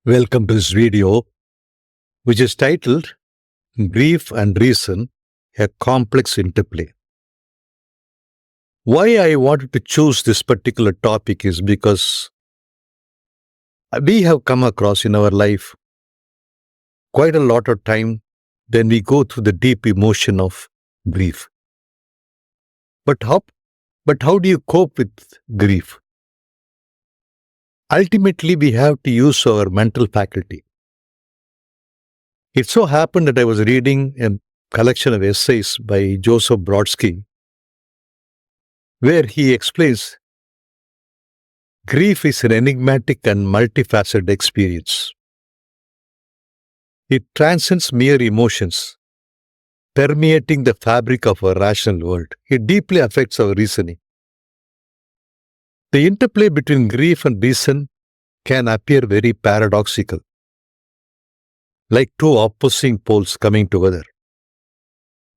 Welcome to this video, which is titled Grief and Reason, a Complex Interplay. Why I wanted to choose this particular topic is because we have come across in our life quite a lot of time when we go through the deep emotion of grief. But how do you cope with grief? Ultimately, we have to use our mental faculty. It so happened that I was reading a collection of essays by Joseph Brodsky, where he explains grief is an enigmatic and multifaceted experience. It transcends mere emotions, permeating the fabric of our rational world. It deeply affects our reasoning. The interplay between grief and reason can appear very paradoxical, like two opposing poles coming together.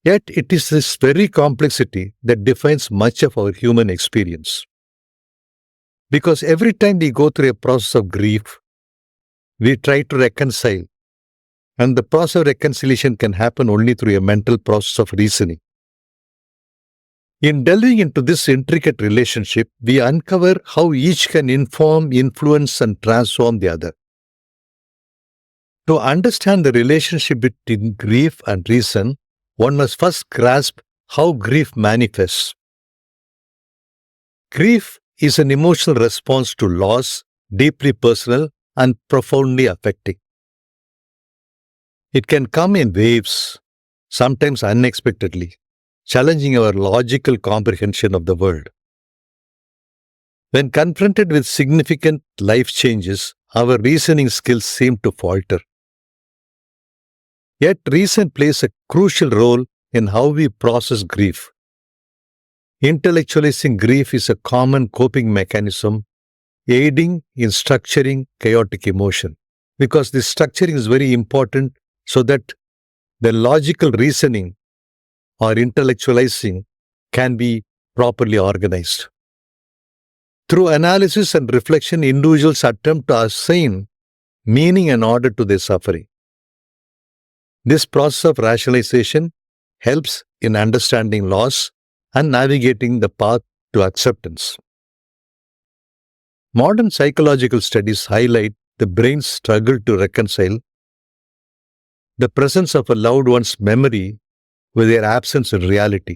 Yet it is this very complexity that defines much of our human experience. Because every time we go through a process of grief, we try to reconcile, and the process of reconciliation can happen only through a mental process of reasoning. In delving into this intricate relationship, we uncover how each can inform, influence, and transform the other. To understand the relationship between grief and reason, one must first grasp how grief manifests. Grief is an emotional response to loss, deeply personal and profoundly affecting. It can come in waves, sometimes unexpectedly, challenging our logical comprehension of the world. When confronted with significant life changes, our reasoning skills seem to falter. Yet reason plays a crucial role in how we process grief. Intellectualizing grief is a common coping mechanism, aiding in structuring chaotic emotion. Because this structuring is very important so that the logical reasoning or intellectualizing can be properly organized. Through analysis and reflection, individuals attempt to assign meaning and order to their suffering. This process of rationalization helps in understanding loss and navigating the path to acceptance. Modern psychological studies highlight the brain's struggle to reconcile the presence of a loved one's memory with their absence in reality.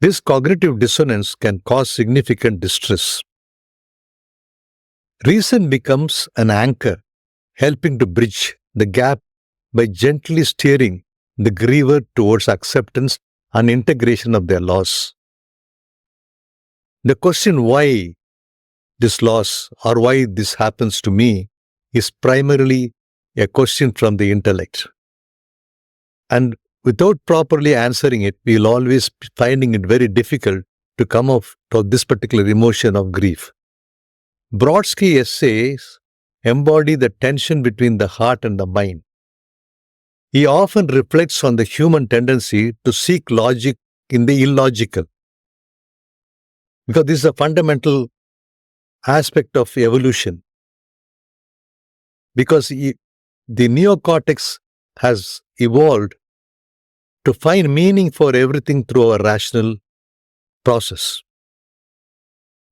This cognitive dissonance can cause significant distress. Reason becomes an anchor, helping to bridge the gap by gently steering the griever towards acceptance and integration of their loss. The question why this loss or why this happens to me is primarily a question from the intellect. And without properly answering it, we'll always be finding it very difficult to come off to this particular emotion of grief. Brodsky essays embody the tension between the heart and the mind. He often reflects on the human tendency to seek logic in the illogical, because this is a fundamental aspect of evolution. Because the neocortex has evolved to find meaning for everything through our rational process.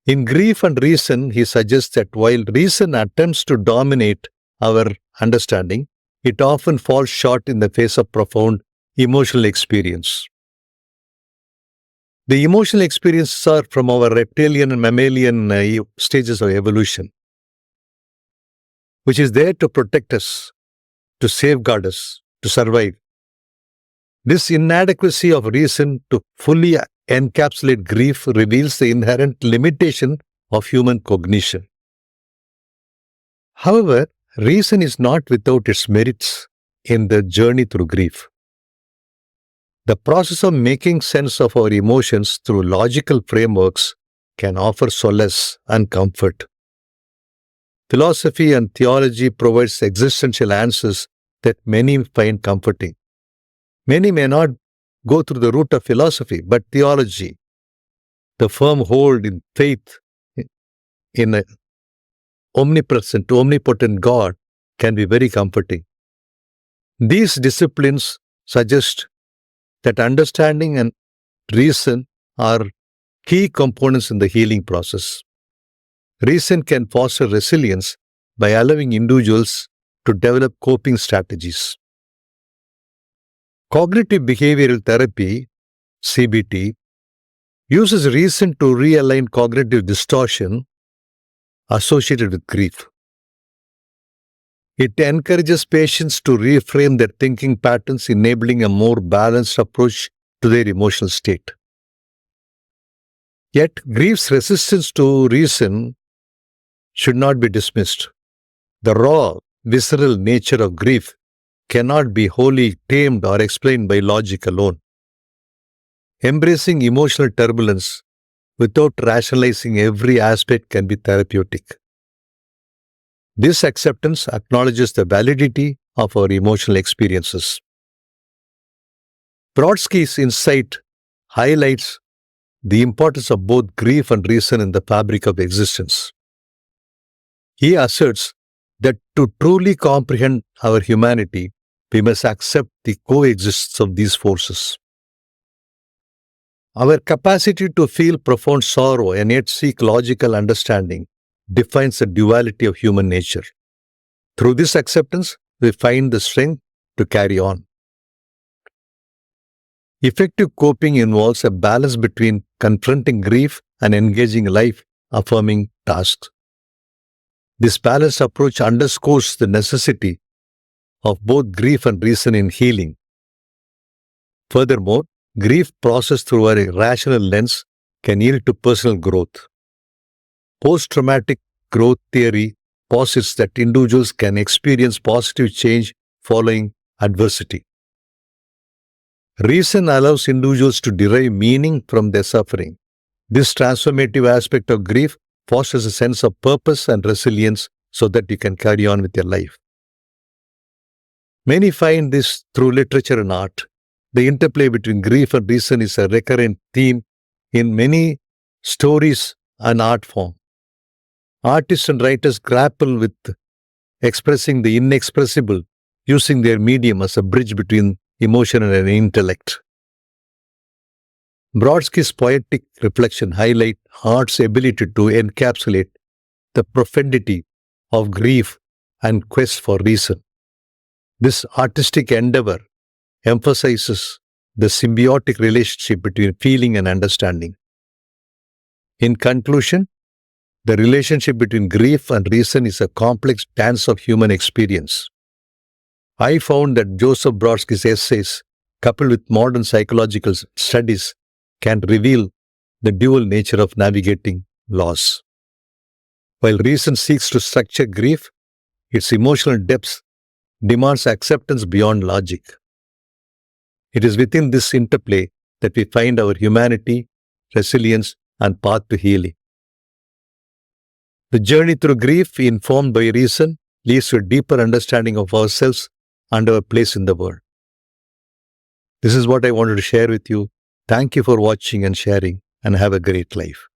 In Grief and Reason, he suggests that while reason attempts to dominate our understanding, it often falls short in the face of profound emotional experience. The emotional experiences are from our reptilian and mammalian stages of evolution, which is there to protect us, to safeguard us, to survive. This inadequacy of reason to fully encapsulate grief reveals the inherent limitation of human cognition. However, reason is not without its merits in the journey through grief. The process of making sense of our emotions through logical frameworks can offer solace and comfort. Philosophy and theology provides existential answers that many find comforting. Many may not go through the route of philosophy, but theology, the firm hold in faith in omnipresent, omnipotent God can be very comforting. These disciplines suggest that understanding and reason are key components in the healing process. Reason can foster resilience by allowing individuals to develop coping strategies. Cognitive behavioral therapy, CBT, uses reason to realign cognitive distortion associated with grief. It encourages patients to reframe their thinking patterns, enabling a more balanced approach to their emotional state. Yet, grief's resistance to reason should not be dismissed. The raw, visceral nature of grief cannot be wholly tamed or explained by logic alone. Embracing emotional turbulence without rationalizing every aspect can be therapeutic. This acceptance acknowledges the validity of our emotional experiences. Brodsky's insight highlights the importance of both grief and reason in the fabric of existence. He asserts that to truly comprehend our humanity, we must accept the coexistence of these forces. Our capacity to feel profound sorrow and yet seek logical understanding defines the duality of human nature. Through this acceptance, we find the strength to carry on. Effective coping involves a balance between confronting grief and engaging life-affirming tasks. This balanced approach underscores the necessity of both grief and reason in healing. Furthermore, grief processed through a rational lens can yield to personal growth. Post-traumatic growth theory posits that individuals can experience positive change following adversity. Reason allows individuals to derive meaning from their suffering. This transformative aspect of grief fosters a sense of purpose and resilience so that you can carry on with your life. Many find this through literature and art. The interplay between grief and reason is a recurrent theme in many stories and art form. Artists and writers grapple with expressing the inexpressible, using their medium as a bridge between emotion and intellect. Brodsky's poetic reflection highlights art's ability to encapsulate the profundity of grief and quest for reason. This artistic endeavor emphasizes the symbiotic relationship between feeling and understanding. In conclusion, the relationship between grief and reason is a complex dance of human experience. I found that Joseph Brodsky's essays, coupled with modern psychological studies, can reveal the dual nature of navigating loss. While reason seeks to structure grief, its emotional depth demands acceptance beyond logic. It is within this interplay that we find our humanity, resilience, and path to healing. The journey through grief, informed by reason, leads to a deeper understanding of ourselves and our place in the world. This is what I wanted to share with you. Thank you for watching and sharing, and have a great life.